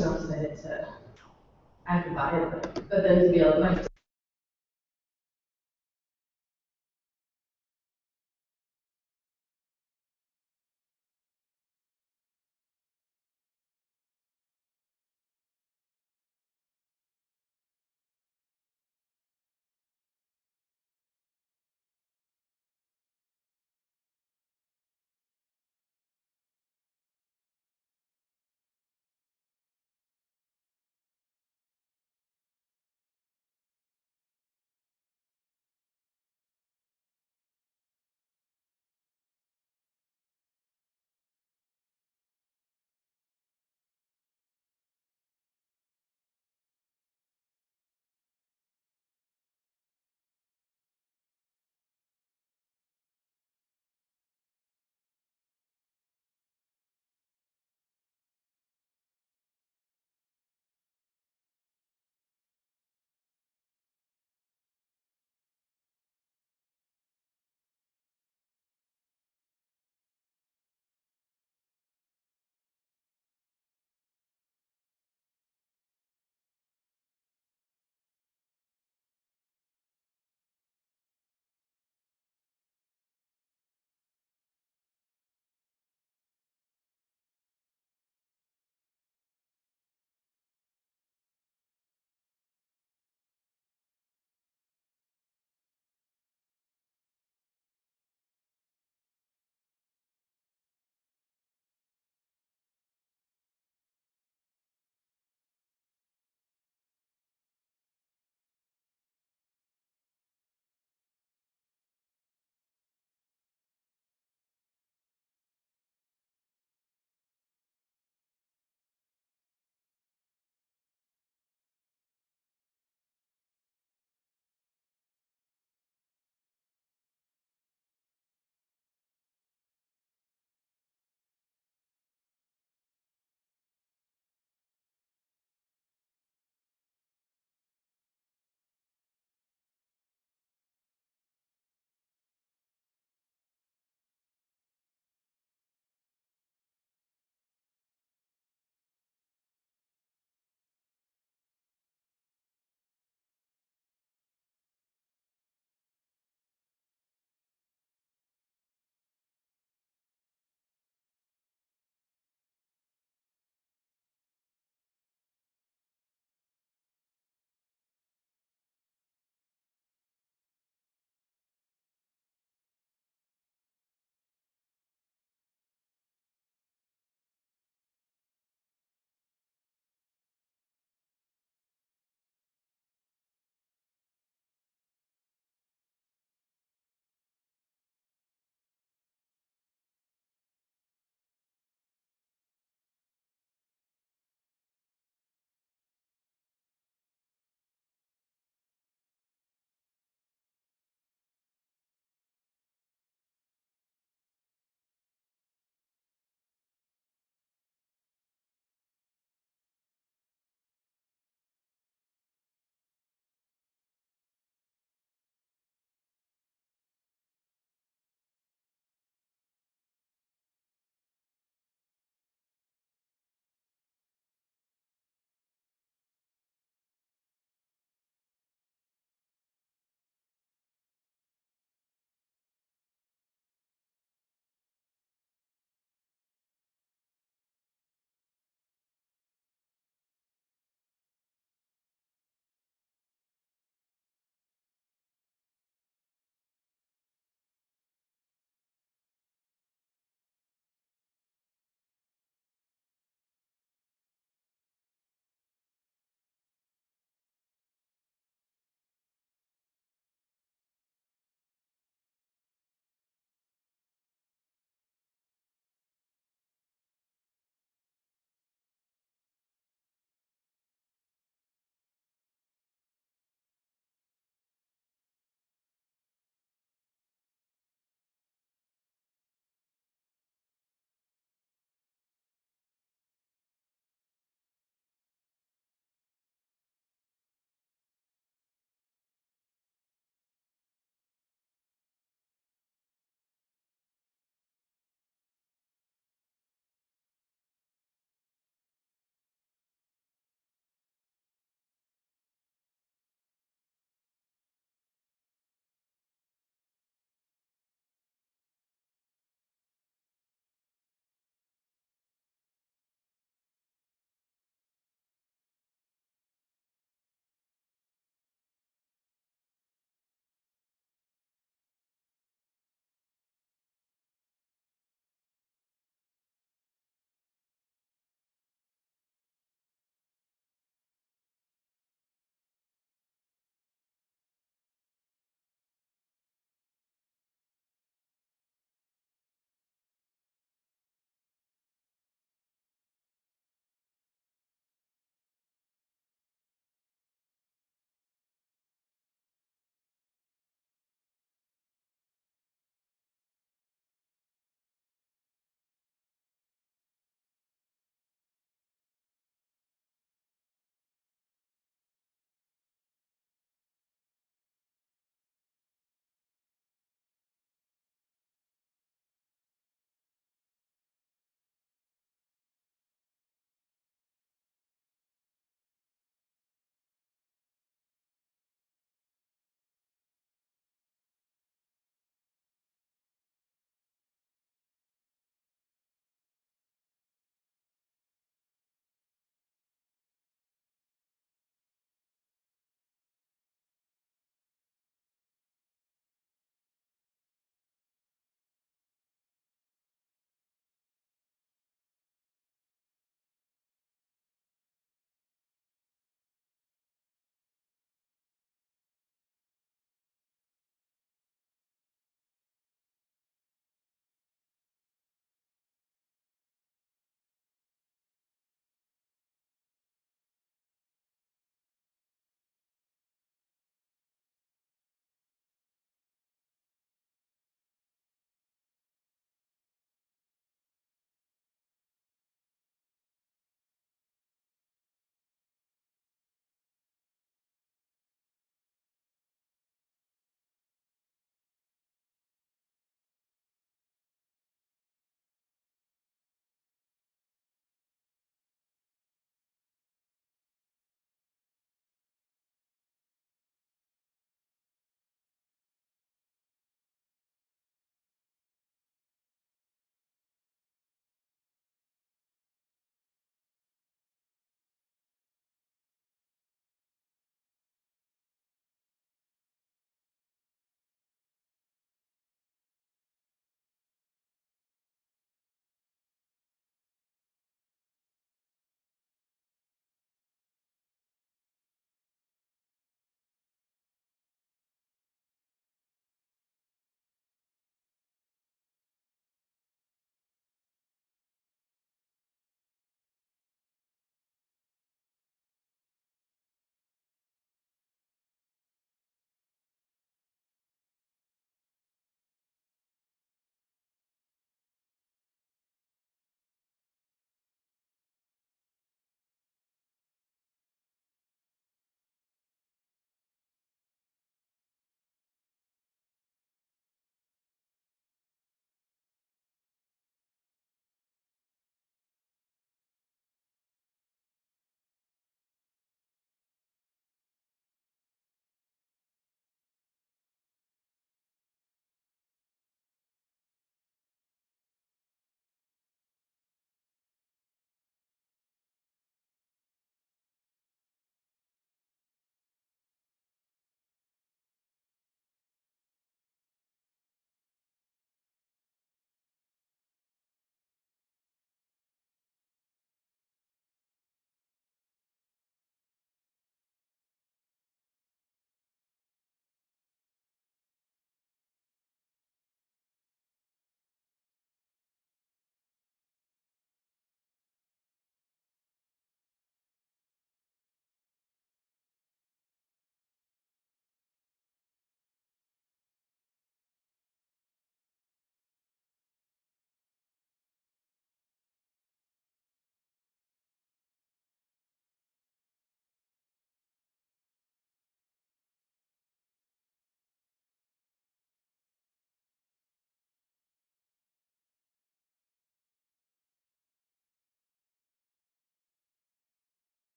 don't submit it to, I can buy it, but then to be able, like,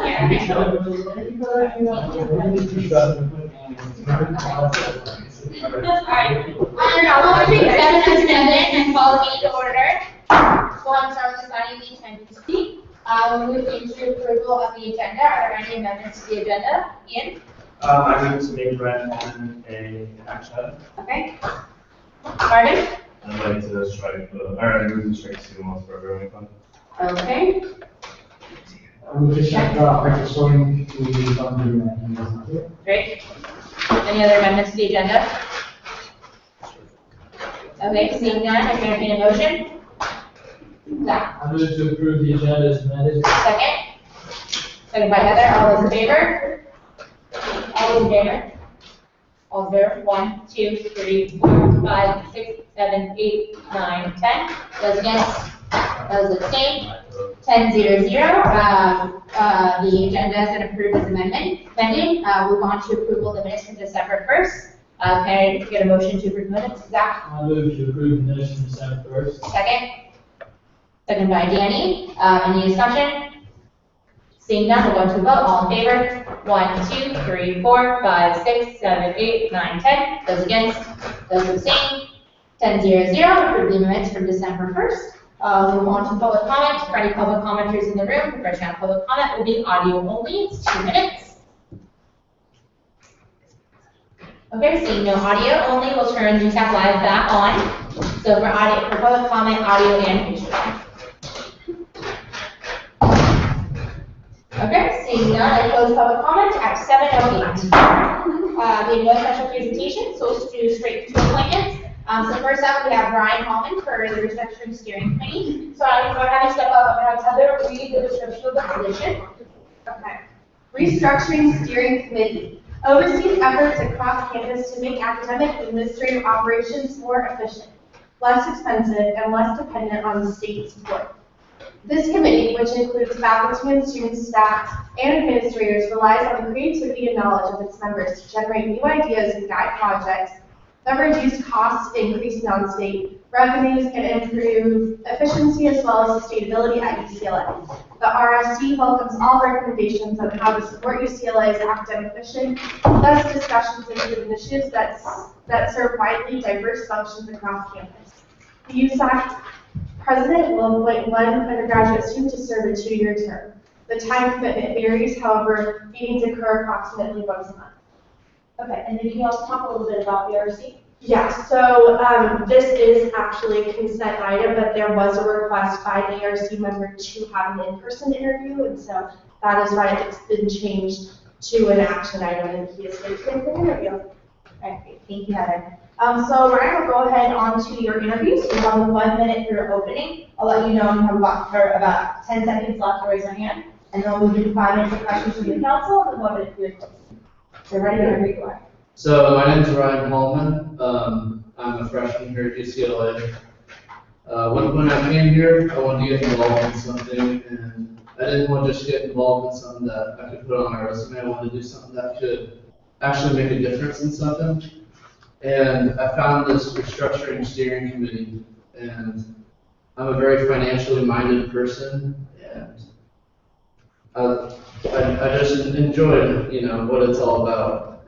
I'll take 7 as 7 and call the meeting to order. So I'm starting with signing the attendance sheet. We'll move into approval of the agenda. Are there any amendments to the agenda? Ian? I move to make Brian Holman a action item. Okay. Marvin? I'd like to strike, I move to strike student welfare growing fund. Okay. I would just check restoring to the fund. Great. Any other amendments to the agenda? Okay, seeing none, I can entertain a motion. Zach? I move to approve the agenda as amended. Second? Second by Heather, all those in favor? All those in favor? All in favor? 1, 2, 3, 4, 5, 6, 7, 8, 9, 10. Those against? Those abstained? 10-0-0. The agenda has been approved as amendment. Pending, move on to approval of the minutes from December 1st. Can I get a motion to approve minutes? Zach? I move to approve the minutes from December 1st. Second? Second by Danny. Any discussion? Seeing none, we'll go to a vote. All in favor? 1, 2, 3, 4, 5, 6, 7, 8, 9, 10. Those against? Those abstained? 10-0-0. Approve the minutes from December 1st. Move on to public comment. For any public commenters in the room, the first round of public comment will be audio only. It's 2 minutes. Okay, seeing no audio only, we'll turn USAC Live back on. So for public comment, audio and visual. Okay, seeing none, I close public comment at 7:08. We have no special presentation, so let's do straight to appointments. So first up, we have Brian Holman for the Restructuring Steering Committee. So I'm going to have you step up and have Heather read the description of the position. Okay. Restructuring Steering Committee oversees efforts across campus to make academic and administrative operations more efficient, less expensive, and less dependent on state support. This committee, which includes faculty and student staff and administrators, relies on the creativity and knowledge of its members to generate new ideas and guide projects that reduce costs, increase non-state revenues, and improve efficiency as well as sustainability at UCLA. The RSC welcomes all recommendations on how to support UCLA's academic mission, thus discussions include initiatives that serve widely diverse functions across campus. The USAC president will appoint 1 undergraduate student to serve a 2-year term. The time commitment varies, however, meetings occur approximately once a month. Okay, and then you also talk a little bit about the RC? Yeah, so this is actually a consent item, but there was a request by an ARC member to have an in-person interview, and so that is why it's been changed to an action item, and he is taking the interview. All right, great. Thank you, Heather. So Ryan, we'll go ahead on to your interviews. You have 1 minute for your opening. I'll let you know you have about 10 seconds left to raise your hand, and then we'll move into 5 minutes of questions from the council, and 1 minute for your closing. So ready whenever you are. So my name is Ryan Holman. I'm a freshman here at UCLA. When I came here, I wanted to get involved in something, and I didn't want to just get involved in something that I could put on my resume. I wanted to do something that could actually make a difference in something. And I found this restructuring steering committee, and I'm a very financially minded person, and I just enjoyed, what it's all about.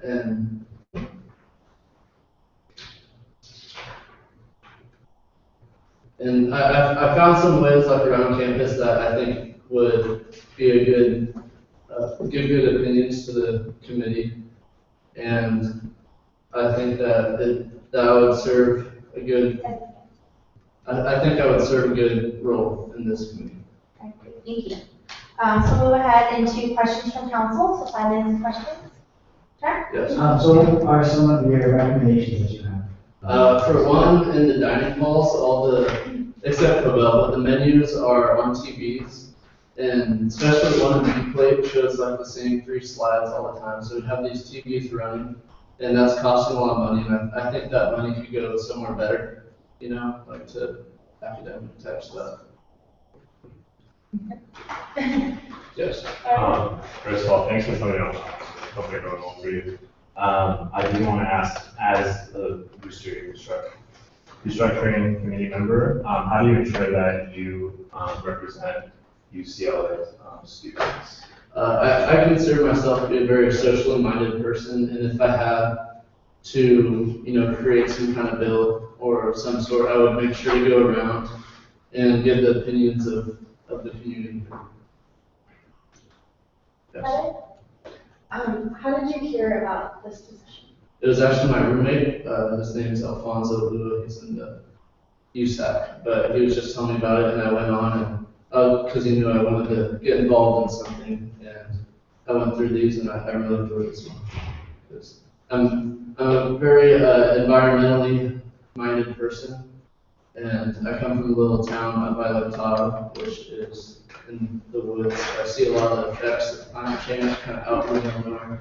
And I found some ways like around campus that I think would be a give good opinions to the committee, and I think that I would serve a good. I think I would serve a good role in this committee. Okay, great. Thank you. So we'll go ahead into questions from council. So 5 minutes of questions. Sure. Yes. So what are some of your recommendations that you have? For one, in the dining halls, except for the menus are on TVs, and especially one in B plate shows like the same 3 slides all the time. So we'd have these TVs running, and that's costing a lot of money. And I think that money could go somewhere better, like to academic type stuff. Yes. First of all, thanks for coming out. Hope they're going well for you. I do want to ask, as a restructuring committee member, how do you ensure that you represent UCLA's students? I consider myself to be a very socially minded person, and if I had to, create some kind of bill or some sort, I would make sure to go around and get the opinions of the community. Yes. How did you hear about this position? It was actually my roommate, his name is Alfonso Lua, he's in the USAC, but he was just telling me about it, and I went on, and because he knew I wanted to get involved in something, and I went through these, and I really enjoyed this one. Because I'm a very environmentally minded person, and I come from a little town up by Lake Tahoe, which is in the woods. I see a lot of the effects of climate change kind of out in Illinois.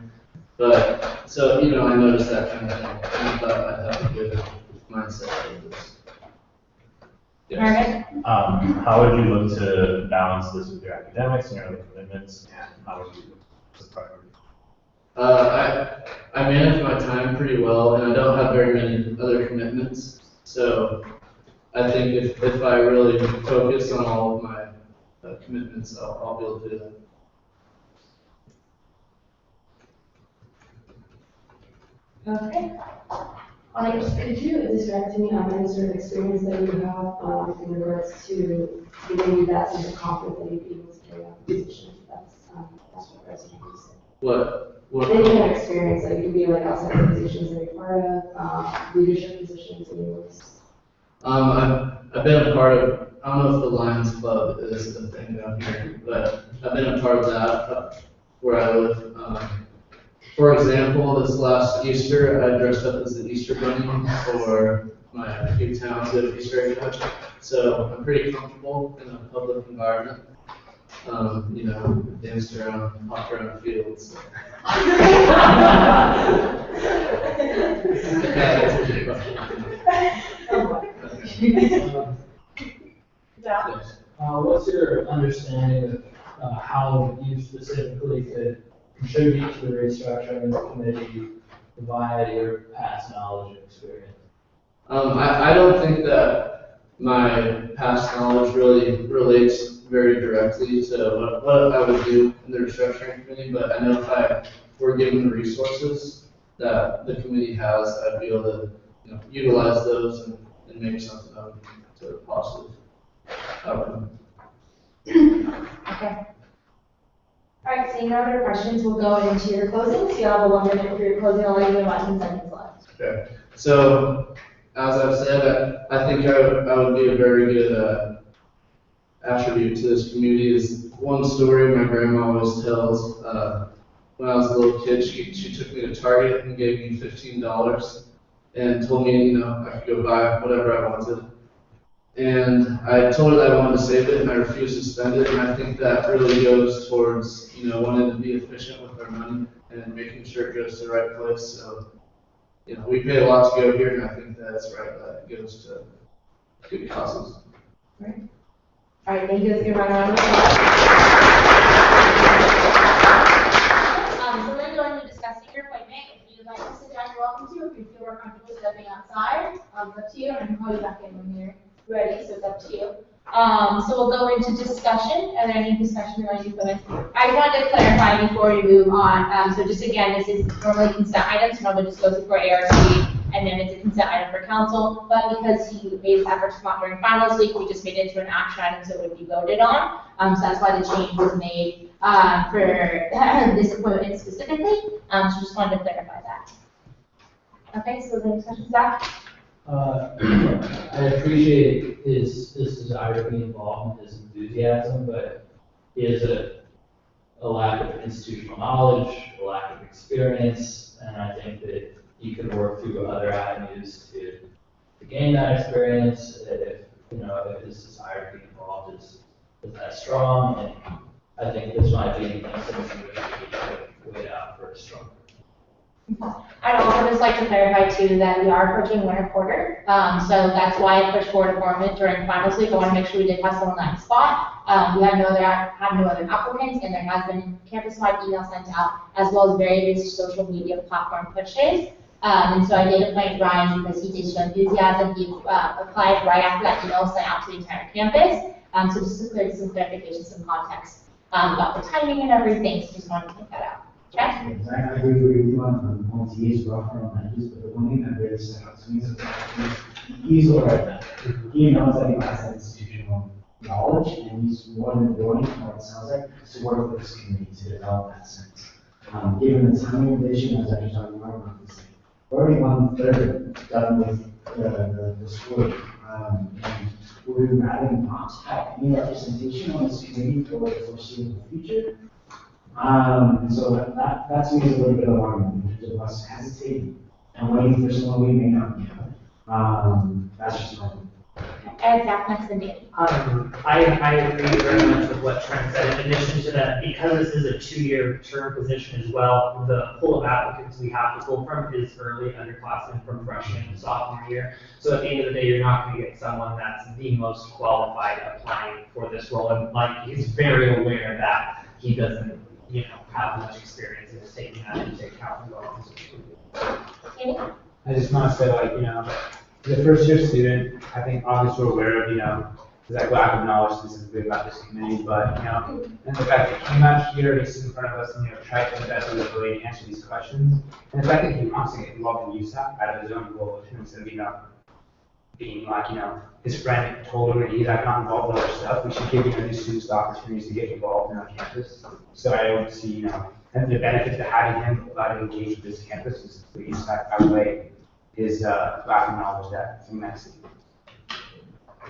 But, so, I noticed that kind of thing, and I thought I'd have a good mindset for this. Yes. How would you look to balance this with your academics and your other commitments, and how would you look to priority? I manage my time pretty well, and I don't have very many other commitments. So I think if I really focus on all of my commitments, I'll be able to do that. Okay. Could you describe to me any sort of experience that you have in regards to maybe that sense of conflict that you'd be able to carry out the position? That's what I was trying to say. What? Any kind of experience that you could be like outside of positions that you're part of, leadership positions in yours? I've been a part of, I don't know if the Lions Club is the thing down here, but I've been a part of that where I live. For example, this last Easter, I dressed up as the Easter Bunny for my few towns of Easter egg hunt. So I'm pretty comfortable in a public environment. Danced around, hopped around the fields. Yes. What's your understanding of how you specifically could contribute to the restructuring committee via your past knowledge and experience? I don't think that my past knowledge really relates very directly to what I would do in the restructuring committee, but I know if I were given the resources that the committee has, I'd be able to utilize those and make something of it to a positive outcome. Okay. All right, seeing no other questions, we'll go into your closing. So you have a 1 minute for your closing. I'll leave you about 10 seconds left. Okay. So, as I've said, I think I would be a very good attribute to this community. Is one story my grandma always tells. When I was a little kid, she took me to Target and gave me $15 and told me, I could go buy whatever I wanted. And I told her that I wanted to save it, and I refused to spend it. And I think that really goes towards, wanting to be efficient with our money and making sure it goes to the right place. So, we pay a lot to go here, and I think that's right that it goes to good causes. Right. All right, thank you. Let's give a round of applause. So we're going to go into discussing your appointment. If you'd like to sit down, you're welcome to. If you feel more comfortable stepping outside, it's up to you. I can call you back in when you're ready, so it's up to you. So we'll go into discussion. Are there any discussion that you put in? I wanted to clarify before we move on. So just again, this is normally consent items. Normally just goes before ARC, and then it's a consent item for council. But because he made efforts to come out during finals week, we just made it into an action item so it would be voted on. So that's why the change was made for this appointment specifically. So just wanted to clarify that. Okay, so the next question, Zach. I appreciate his desire to be involved and his enthusiasm, but he has a lack of institutional knowledge, a lack of experience, and I think that he could work through other avenues to gain that experience if his desire to be involved is that strong. And I think this might be an instance in which we could wait out for a strong. I'd also just like to clarify too that we are approaching winter quarter, so that's why I pushed forward appointment during finals week. I want to make sure we did have someone on that spot. We had no other applicants, and there has been campus-wide email sent out as well as various social media platform pushes. And so I did appoint Ryan because he did show enthusiasm. He applied right after that email sent out to the entire campus. So just to clear some clarification, some context. about the timing and everything, so just wanted to point that out. Okay? Yes, I agree with you on he is rough around the edges, but the one thing that really stood out to me is that he's all right. He knows that he has that institutional knowledge, and he's more than willing, from what it sounds like, to work with this community to develop that sense. Given the timing of the issue, as I was talking about, we're already 1/3 done with the school. And we would rather not have any representation on this committee for the foreseeable future. And so that to me is a little bit alarming in terms of us hesitating and waiting for someone we may not get. That's just my opinion. And Zach, next and Danny. I agree very much with what Trent said. In addition to that, because this is a 2-year term position as well, the pool of applicants we have to pull from is early underclassmen from freshman and sophomore year. So at the end of the day, you're not going to get someone that's the most qualified applying for this role. And like, he's very aware that he doesn't, have much experience in taking that into account as well. Danny? I just want to say, as a first-year student, I think obviously we're aware of, that lack of knowledge specifically about this committee, but, and the fact that he came out here, he stood in front of us and, tried to best of his ability to answer these questions, and the fact that he wants to get involved in USAC out of his own role, instead of, being like, his friend told him that he's not involved in other stuff, we should give, these students the opportunities to get involved in our campus. So I don't see, and the benefit to having him engage with this campus is the USAC outweigh his lack of knowledge that he might see.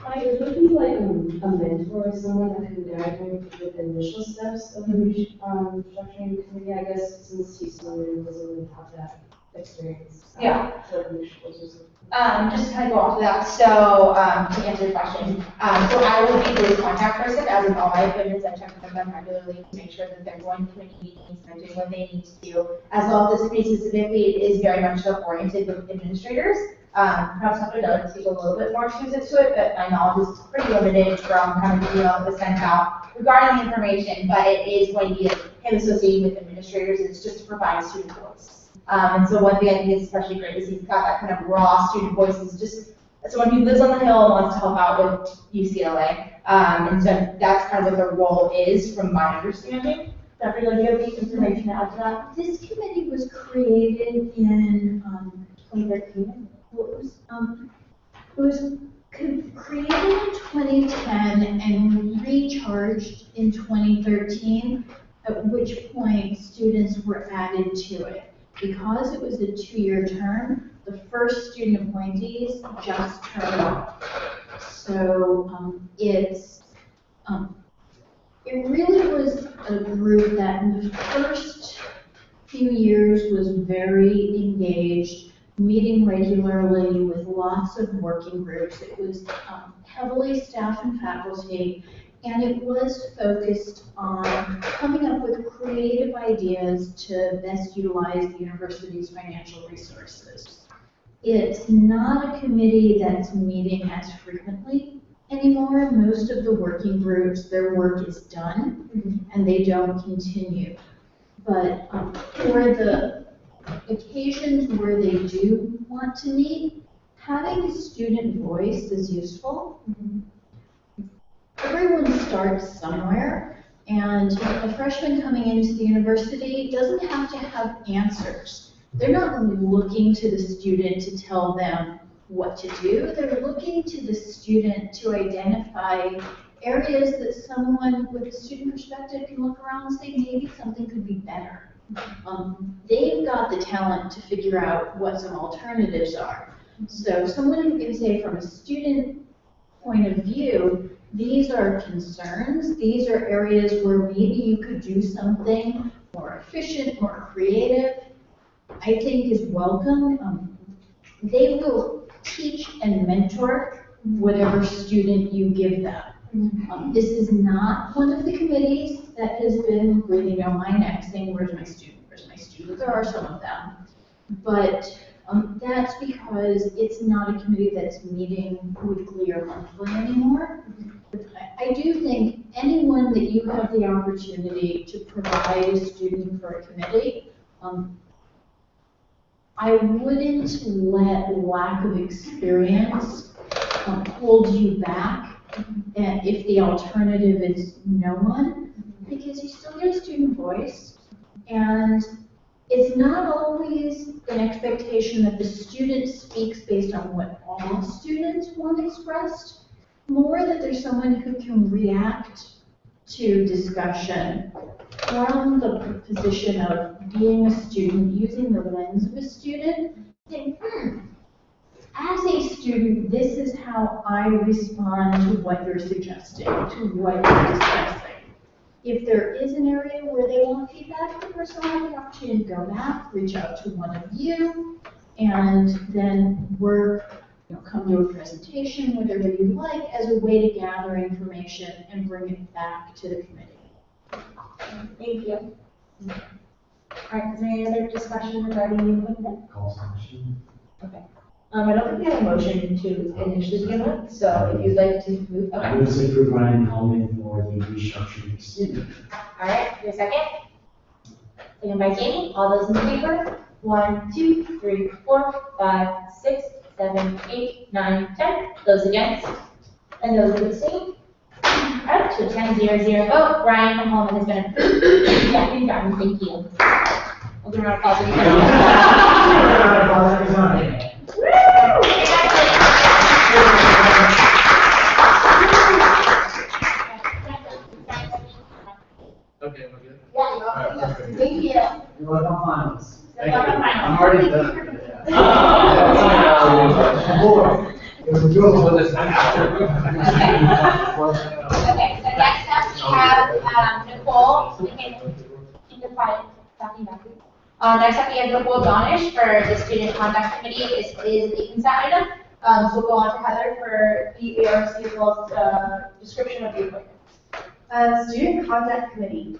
Would it be like a mentor or someone that can guide him with the initial steps of the restructuring committee? I guess since he's someone who doesn't really have that experience. Yeah. So initials or something. Just to kind of go off of that, so to answer your question, so I will be the contact person, as in all my appointments. I check with them regularly to make sure that they're going to committee meetings and doing what they need to do. As well as this committee specifically is very much so oriented with administrators. Perhaps Dr. Doug takes a little bit more choose to it, but my knowledge is pretty limited from kind of the email that was sent out regarding the information, but it is going to be him associating with administrators, and it's just to provide student voice. And so one thing I think is especially great is he's got that kind of raw student voice. He's just someone who lives on the hill and wants to help out with UCLA. And so that's kind of what the role is from my understanding. Dr. Doug, do you have any information to add to that? This committee was created in 2013. It was created in 2010 and recharged in 2013, at which point students were added to it. Because it was a 2-year term, the first student appointees just turned off. So it really was a group that in the first few years was very engaged, meeting regularly with lots of working groups. It was heavily staff and faculty, and it was focused on coming up with creative ideas to best utilize the university's financial resources. It's not a committee that's meeting as frequently anymore. Most of the working groups, their work is done, and they don't continue. But for the occasions where they do want to meet, having a student voice is useful. Everyone starts somewhere, and a freshman coming into the university doesn't have to have answers. They're not looking to the student to tell them what to do. They're looking to the student to identify areas that someone with a student perspective can look around and say, maybe something could be better. They've got the talent to figure out what some alternatives are. So someone who can say from a student point of view, these are concerns, these are areas where maybe you could do something more efficient, more creative, I think is welcome. They will teach and mentor whatever student you give them. This is not one of the committees that has been breathing down my neck saying, where's my student, where's my student? There are some of them. But that's because it's not a committee that's meeting weekly or monthly anymore. I do think anyone that you have the opportunity to provide a student for a committee, I wouldn't let lack of experience hold you back. And if the alternative is no one, because you still get a student voice. And it's not always an expectation that the student speaks based on what all students want expressed, more that there's someone who can react to discussion from the position of being a student, using the lens of a student, saying, as a student, this is how I respond to what you're suggesting, to what you're discussing. If there is an area where they want feedback, the person will have the opportunity to go back, reach out to one of you, and then work, come to a presentation, whatever you like, as a way to gather information and bring it back to the committee. Thank you. All right, is there any other discussion regarding the appointment? Call sanction. Okay. I don't think we have a motion to initially begin with, so if you'd like to move, I okay. would say for Ryan Coleman for the restructuring student. All right, your second? Second by Jamie, all those in favor? 1, 2, 3, 4, 5, 6, 7, 8, 9, 10. Those against? And those who abstain? All right, to a 10-0-0 vote, Brian Holman has been approved. Yeah, you're done, thank you. We'll give a round of applause. Okay, we're good. Yeah, perfect. thank you. You're welcome, finals. Good luck on finals. I'm already done. Okay, so next up we have Nicole. We can keep it quiet, talking back. Next up we have Nicole Donish for the Student Conduct Committee. This is a consent item. So we'll go on to Heather for the ARC as well as description of the appointment. Student Conduct Committee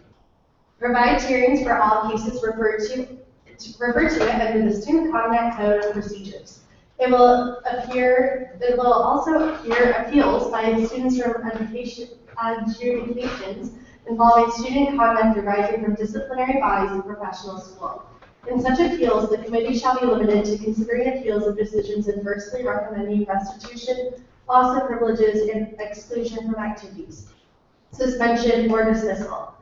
provides hearings for all cases referred to it under the Student Conduct Code of Procedures. It will also hear appeals by students from adjudications involving student conduct arising from disciplinary bodies in professional school. In such appeals, the committee shall be limited to considering appeals of decisions adversely recommending restitution, loss of privileges, and exclusion from activities, suspension, or dismissal.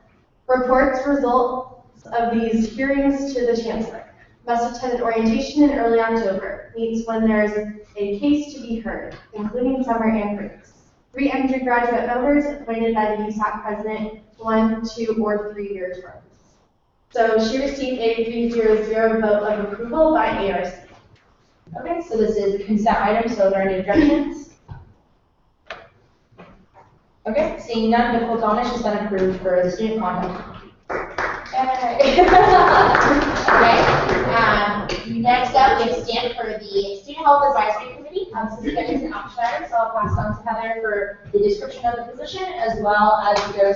Reports results of these hearings to the Chancellor. Must attend orientation in early October. Meets when there is a case to be heard, including summer and breaks. Re-entered graduate members appointed by the USAC president, 1, 2, or 3 year terms. So she received a 3-0-0 vote of approval by ARC. Okay, so this is a consent item, so are there any objections? Okay, seeing none, Nicole Donish has been approved for the student conduct. Yay. Okay, next up, we have Stan for the Student Health Advisory Committee. Since there is an action item, so I'll pass it on to Heather for the description of the position as well as the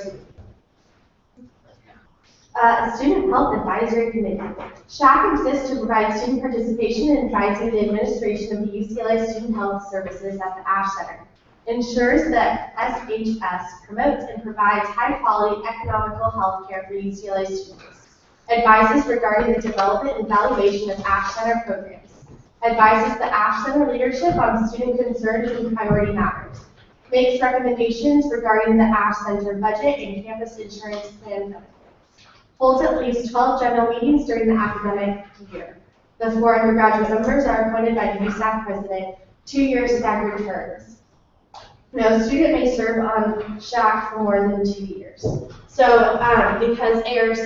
Student Health Advisory Committee. SHAC exists to provide student participation in advising the administration of the UCLA Student Health Services at the Ash Center. Ensures that SHS promotes and provides high-quality economical health care for UCLA students. Advises regarding the development and valuation of Ash Center programs. Advises the Ash Center leadership on student concerns and priority matters. Makes recommendations regarding the Ash Center budget and campus insurance plan benefits. Holds at least 12 general meetings during the academic year. The 4 undergraduate members are appointed by the USAC president, 2-year staggered terms. No student may serve on SHAC for more than 2 years. So because ARC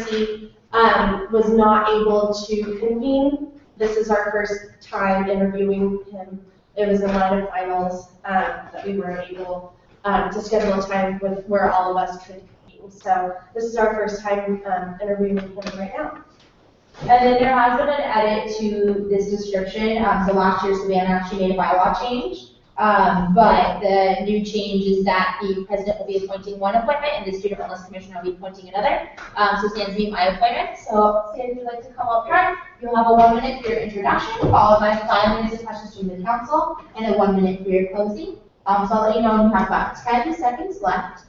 was not able to convene, this is our first time interviewing him. It was in line of finals that we weren't able to schedule a time with where all of us could convene. So this is our first time interviewing him right now. And then there has been an edit to this description. So last year, Savannah actually made a bylaw change. But the new change is that the president will be appointing one appointment and the student wellness commissioner will be appointing another. So Stan's being my appointment. So Stan, if you'd like to come up front, you'll have a 1 minute for your introduction, followed by 5 minutes of questions from the council and a 1 minute for your closing. So I'll let you know when you have about 10 seconds left.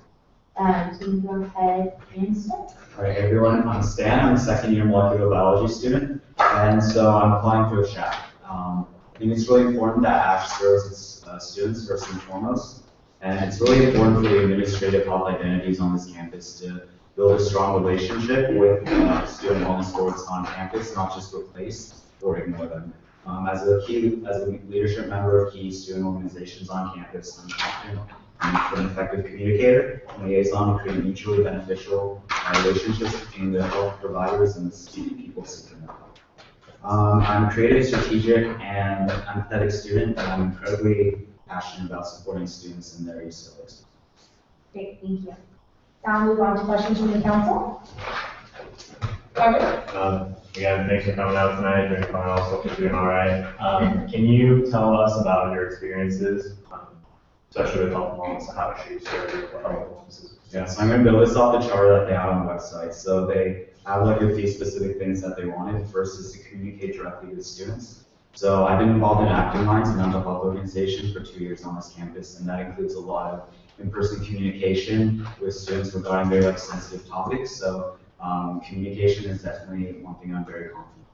So you can go ahead and start. All right, everyone, I'm Stan. I'm a second-year molecular biology student, and so I'm applying for a SHAC. I think it's really important that ASH serves its students first and foremost, and it's really important for the administrative health identities on this campus to build a strong relationship with student wellness boards on campus, not just replace or ignore them. As a leadership member of key student organizations on campus, I'm confident I'm an effective communicator and liaison to create mutually beneficial relationships between the health providers and the people seeking help. I'm a creative, strategic, and empathetic student, and I'm incredibly passionate about supporting students in their UCLA. Great, thank you. Now move on to questions from the council. Robert? Again, thanks for coming out tonight, doing fine, also for doing all right. Can you tell us about your experiences, especially with health and wellness, and how it shapes your health and wellness? Yeah, so I'm going to build this off the chart that they have on the website. So they have like a few specific things that they wanted. First is to communicate directly with students. So I've been involved in Active Minds, a mental health organization, for 2 years on this campus, and that includes a lot of in-person communication with students regarding very sensitive topics. So communication is definitely one thing I'm very confident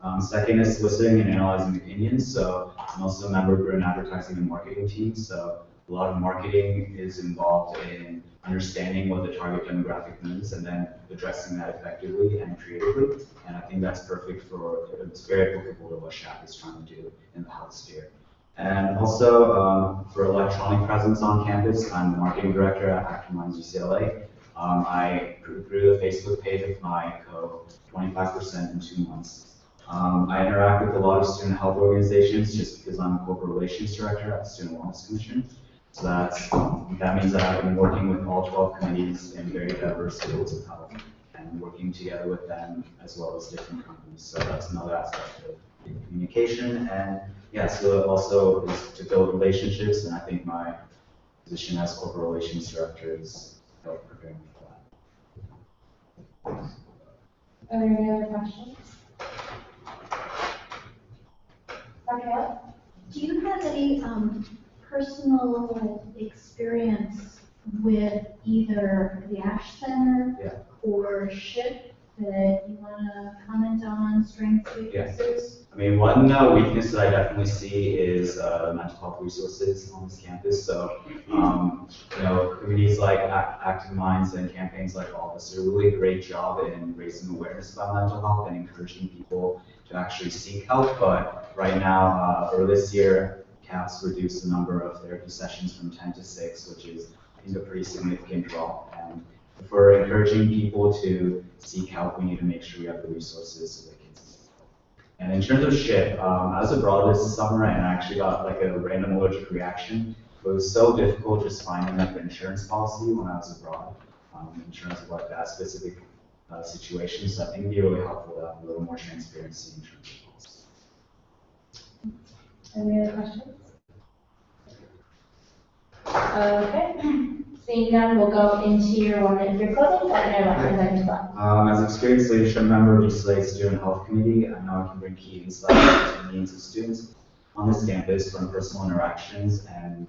in. Second is soliciting and analyzing opinions. So I'm also a member of an advertising and marketing team. So a lot of marketing is involved in understanding what the target demographic needs and then addressing that effectively and creatively. And I think that's perfect it's very applicable to what SHAC is trying to do in the health sphere. And also for electronic presence on campus, I'm the marketing director at Active Minds UCLA. I grew the Facebook page with my co 25% in 2 months. I interact with a lot of student health organizations just because I'm a corporate relations director at the Student Wellness Commission. So that means that I've been working with all 12 committees in very diverse fields of health and working together with them as well as different companies. So that's another aspect of communication. And yeah, so also is to build relationships, and I think my position as corporate relations director is help prepare me for that. Are there any other questions? Okay. Do you have any personal experience with either the Ash Center or SHIP that you want to comment on, strengths, weaknesses? I mean, one weakness that I definitely see is mental health resources on this campus. So, communities like Active Minds and campaigns like all this do a really great job in raising awareness about mental health and encouraging people to actually seek help. But right now, earlier this year, CAPS reduced the number of therapy sessions from 10 to 6, which is, I think, a pretty significant drop. And if we're encouraging people to seek help, we need to make sure we have the resources so they can seek help. And in terms of SHIP, I was abroad this summer and I actually got like a random allergic reaction. It was so difficult just finding like the insurance policy when I was abroad in terms of like that specific situation. So I think it'd be really helpful to have a little more transparency in terms of policy. Any other questions? Okay. Seeing none, we'll go into your 1 minute for closing. Let me know what transaction thought. As an experienced leadership member of UCLA Student Health Committee, I know I can bring key insights into the needs of students on this campus from personal interactions and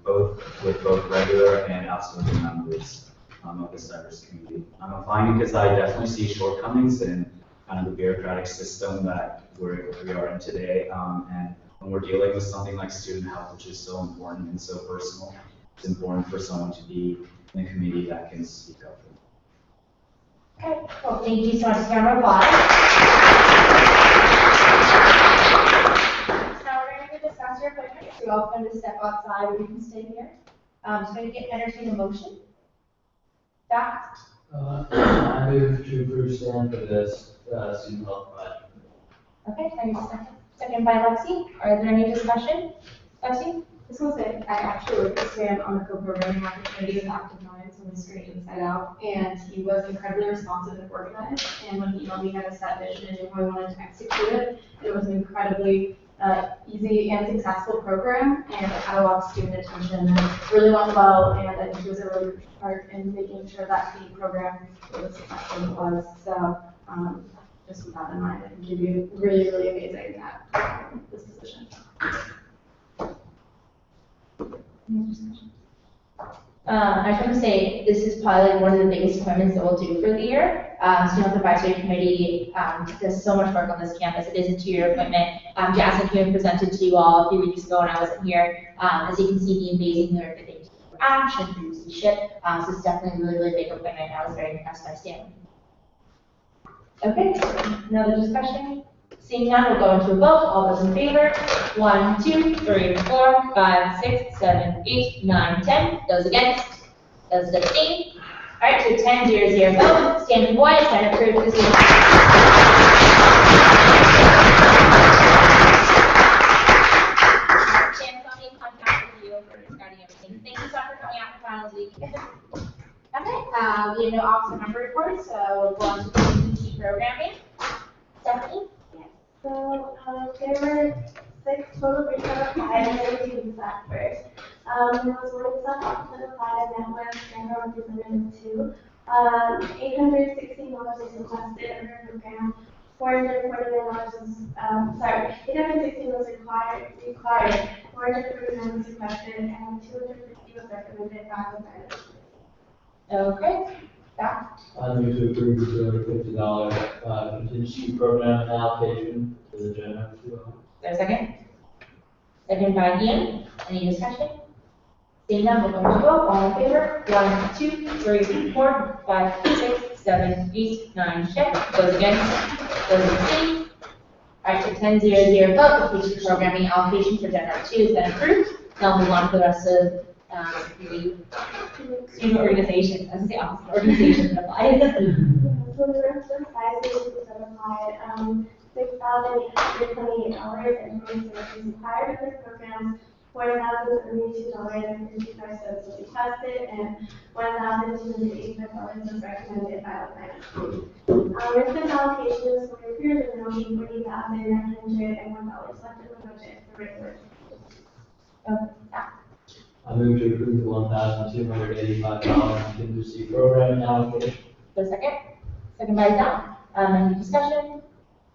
with both regular and outspoken members of this diverse community. I'm applying because I definitely see shortcomings in kind of the bureaucratic system that we are in today. And when we're dealing with something like student health, which is so important and so personal, it's important for someone to be in a committee that can speak up for them. Okay, well, thank you so much. Round of applause. Now we're going to discuss your appointments. You're welcome to step outside or you can stay here. So going to entertain a motion. Doc? I move to approve Stan for this student health project. Okay, thank you. Second by Lexi. Are there any discussion? Lexi? Just want to say, I actually worked with Stan on the co-programming opportunity with Active Minds on the Straight Inside Out, and he was incredibly responsive and organized, and when he emailed me, he had a set vision and knew how he wanted to execute it. It was an incredibly easy and successful program, and it had a lot of student attention, and really went well, and I think he was a really good part in making sure that the program was successful as it was. So, just with that in mind, I think he'd be really, really amazing at this position. I just want to say this is probably like one of the biggest appointments that we'll do for the year. Student Health Advisory Committee does so much work on this campus. It is a 2-year appointment. Jasmine came and presented to you all a few weeks ago when I wasn't here. As you can see, the amazing work that they do cash and previously shipped. So it's definitely a really, really big appointment. I was very impressed by Stanley. Okay, another discussion? Seeing none, we'll go into a vote. All those in favor? 1, 2, 3, 4, 5, 6, 7, 8, 9, 10. Those against? Those abstained? All right, so 10-0-0 vote. Stanley Boyd has been approved this evening. Stanley, I'll be in contact with you regarding everything. Thank you so much for coming out for finals week. Okay, we have no officer member reports, so we'll go on to the key programming. Stephanie? So, there were 6 total groups that applied, and there were 2 USAC first. There was 1 USAC officer that applied, and that was general representative 2. $816 was requested under the program. $449 was, $816 was required, $449 was requested, and $250 was recommended by the parents. Okay, that. I move to approve the $250 contingency program allocation to the general. There's a second? Second by Ian. Any discussion? Seeing none, we'll go to vote. All in favor? 1, 2, 3, 4, 5, 6, 7, 8, 9, 10. Those against? Those abstained? All right, so 10-0-0 vote. The teacher programming allocation for general 2 has been approved. Now move on to the rest of the student organization. I was going to say office organization that applied. So the rest of the 5 groups that applied, $6,828 and services required for the programs, $4,072.55 was requested, and $1,285 was recommended by the parents. This allocation is for period of only $40,901 left in the budget for regular. I move to approve the $1,285 contingency program allocation. The second? Second by Zach. Any discussion?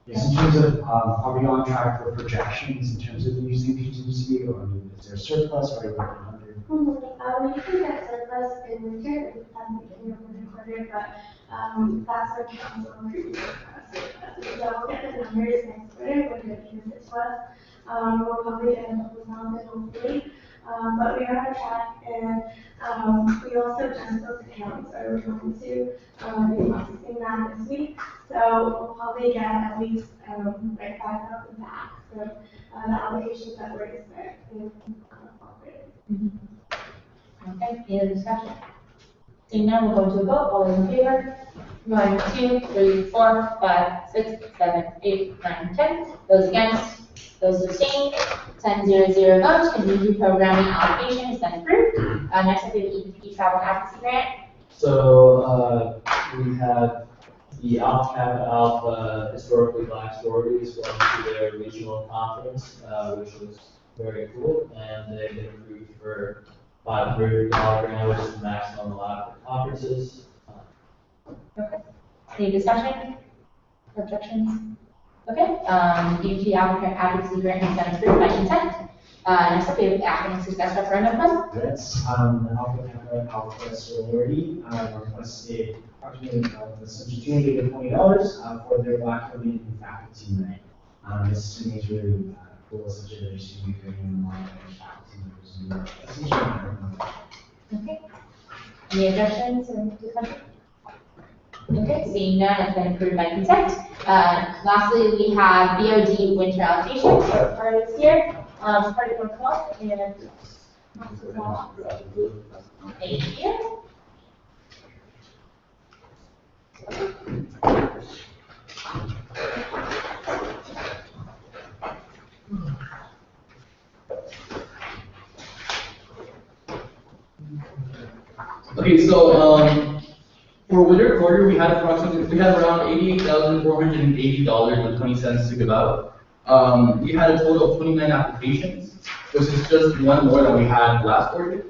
Yes, in terms of, are we on track for projections in terms of using contingency, or is there a surplus, or are we working under? We usually get surplus in winter, at the beginning of the quarter, but that's what council approves. So we'll get the numbers next quarter, what the uses was. We'll probably get a couple thousand hopefully. But we are on track, and we also just those accounts are going to be processing that this week. So we'll probably get at least like 5,000 back. So the allocations that we're expecting Okay, any other discussion? Seeing none, we'll go to a vote. All those in favor? 1, 2, 3, 4, 5, 6, 7, 8, 9, 10. Those against? Those abstained? 10-0-0 vote. Contingency programming allocation has been approved. Next up, we have the EPP travel advocacy grant. So, we have the Alpha Historically Black Stories going to their regional conference, which was very cool, and they've been approved for $500 grant, which is the maximum allowed for conferences. Okay. Any discussion? Objections? Okay. EPP advocacy grant has been approved by consent. Next up, we have the academic success referendum fund. That's the Alpha sorority requested approximately $220 for their Black women in faculty night. This to me is really cool, such a their student training along with faculty members. Okay. Any objections or discussion? Okay, seeing none, it's been approved by consent. Lastly, we have BOD winter allocation. So part of this year, part of the call, and thank you. Okay, so, for winter quarter, we had around $88,480.20 to give out. We had a total of 29 applications, which is just one more than we had last quarter.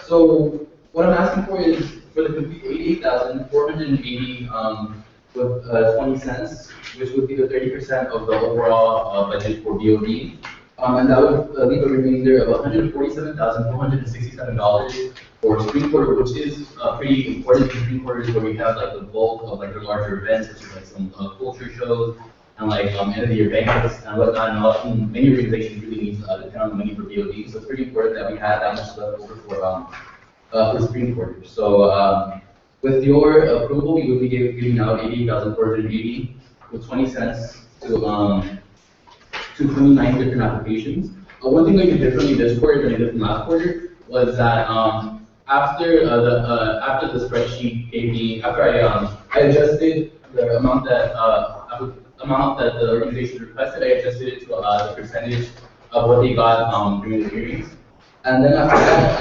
So what I'm asking for is for the complete $88,480 with 20 cents, which would be the 30% of the overall budget for BOD. And that would leave a remainder of $147,467 for spring quarter, which is pretty important in spring quarters where we have like the bulk of like the larger events, such as like some culture shows, and like end of the year banquets and whatnot, and many organizations really need to depend on the money for BOD, so it's pretty important that we have that much left over for Supreme Court. So with your approval, we will be giving out 88,480 with 20 cents to 29 different applications. One thing we did differently this quarter than we did from last quarter was that after the spreadsheet gave me, after I adjusted the amount that the organization requested, I adjusted it to the percentage of what they got during the hearings. And then after that,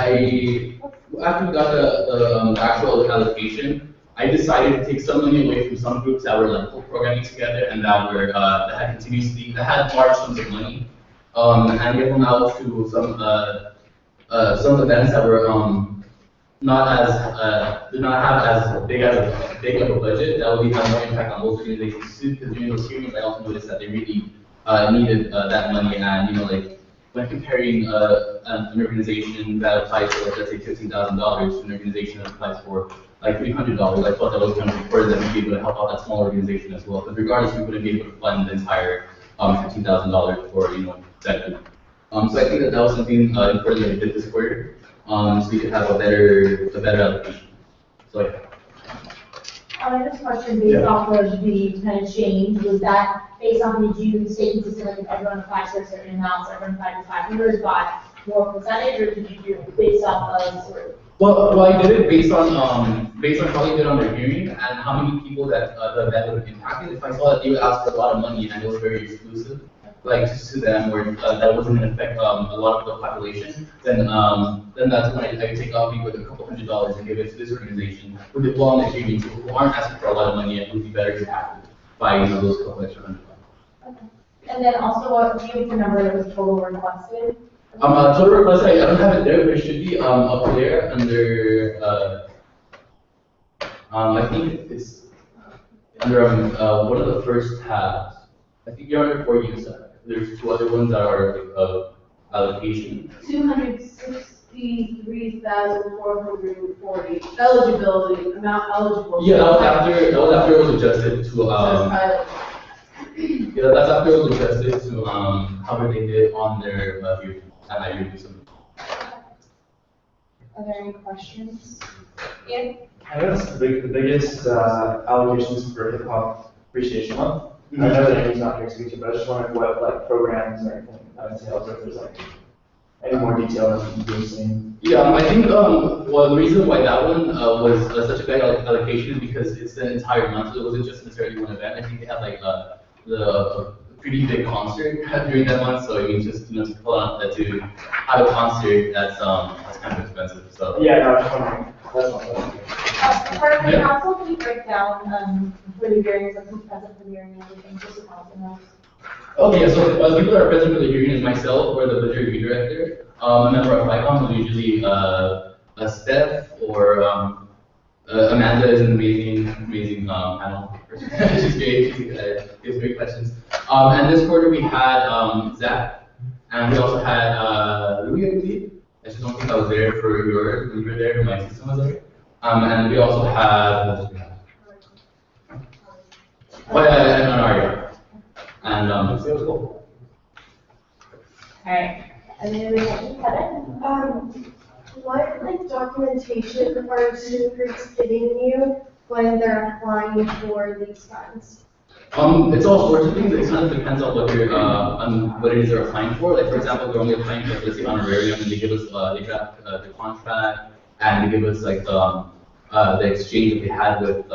after we got the actual allocation, I decided to take some money away from some groups that were like programming together and that had large sums of money, and give them out to some events that were did not have as big of a budget. That would have more impact on those organizations too, because during those hearings, I also noticed that they really needed that money, and like when comparing an organization that applies for, let's say, $15,000 to an organization that applies for like $300, I thought that was kind of important that we'd be able to help out that small organization as well. But regardless, we wouldn't be able to fund the entire $15,000 for that group. So I think that was something important that we did this quarter, so we could have a better allocation. So yeah. I have this question based off of the kind of change. Was that based on, did you stay consistent with everyone applies for a certain amount, so everyone applied to 500 got more percentage, or did you do it based off of sort of? Well, I did it based on how they did on their hearing and how many people that the event would have impacted. If I saw that they would ask for a lot of money and it was very exclusive, like just to them, or that wasn't going to affect a lot of the population, then that's when I take off people with a couple $100 and give it to this organization who did well on their hearing, who aren't asking for a lot of money and who would be better impacted by those couple extra $100. Okay. And then also, do you have the number that was total requested? Total request, I don't have it there, but it should be up there under, I think it's under one of the first tabs. I think you're under for USAC. There's two other ones that are allocation. 263,440 eligibility amount eligible. Yeah, that was after it was adjusted to yeah, that's after it was adjusted to how they did on their hearing. And I review some. Are there any questions? Ian? I guess the biggest allegations for Hip Hop Appreciation Month. I know that Amy's not here to speak to, but I just wondered what like programs or anything entails, or if there's like any more detail that you've seen. Yeah, I think well the reason why that one was such a big allocation is because it's the entire month. So it wasn't just necessarily one event. I think they had like the pretty big concert during that month, so it means just to pull out that to have a concert that's kind of expensive. So yeah, no, I was just wondering. That's all. For the council, can you break down for the hearings, like who's present for the hearing and everything, just so council knows? Okay, yeah, so people that are present for the hearing is myself, or the budget review director, a member of ICOM, who's usually Steph, or Amanda is an amazing panel person. She's great. She gives great questions. And this quarter we had Zach, and we also had Louis, I believe. I just don't think I was there for yours. We were there, my sister was there. And we also had. Oh yeah, and Aria. And it was cool. Alright. And then we have What like documentation are student groups giving you when they're applying for these funds? It's all sorts of things. It kind of depends on what it is they're applying for. Like for example, they're only applying for, let's say, honorarium, and they give us they draft the contract, and they give us like the exchange that they had with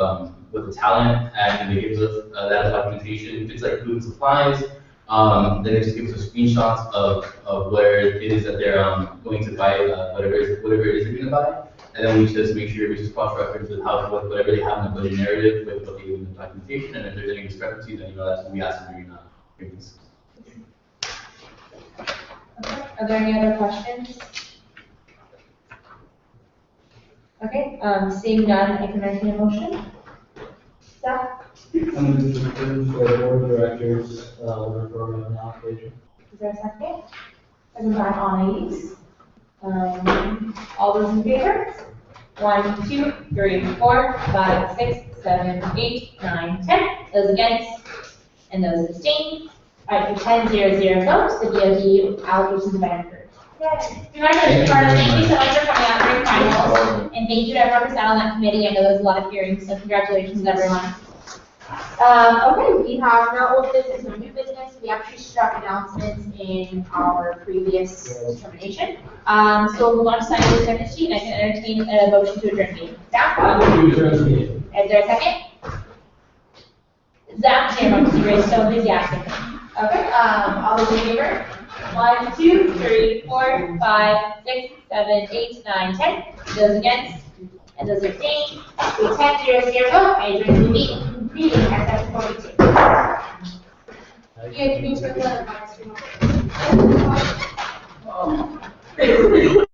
the talent, and they give us that as documentation. If it's like food and supplies, then they just give us screenshots of where it is that they're going to buy whatever it is they're going to buy. And then we just make sure we just cross-reference with whatever they have in the budget narrative with what they do in the documentation, and if there's any discrepancies, then that's when we ask them during hearings. Okay. Are there any other questions? Okay, seeing none, I can entertain a motion. Zach? I'm going to approve the board of directors order program allocation. Is there a second? Second by Anais. All those in favor? 1, 2, 3, 4, 5, 6, 7, 8, 9, 10. Those against? and those abstained. All right, for 10-0-0 votes, the DOD allocations have been approved. Congratulations, Carter, thank you so much for coming out during finals, and thank you to everyone for sat on that committee. I know there was a lot of hearings, so congratulations, everyone. Okay, we have no old business, no new business. We actually struck announcements in our previous determination. So we'll move on to signing the agenda sheet. I can entertain a motion to adjourn the meeting. Zach? Is there a second? Zach, Chairman, because you raised so enthusiastic. Okay, all those in favor? 1, 2, 3, 4, 5, 6, 7, 8, 9, 10. Those against? And those abstained? 10-0-0 vote. I adjourn the meeting at 7:42. You have to be to the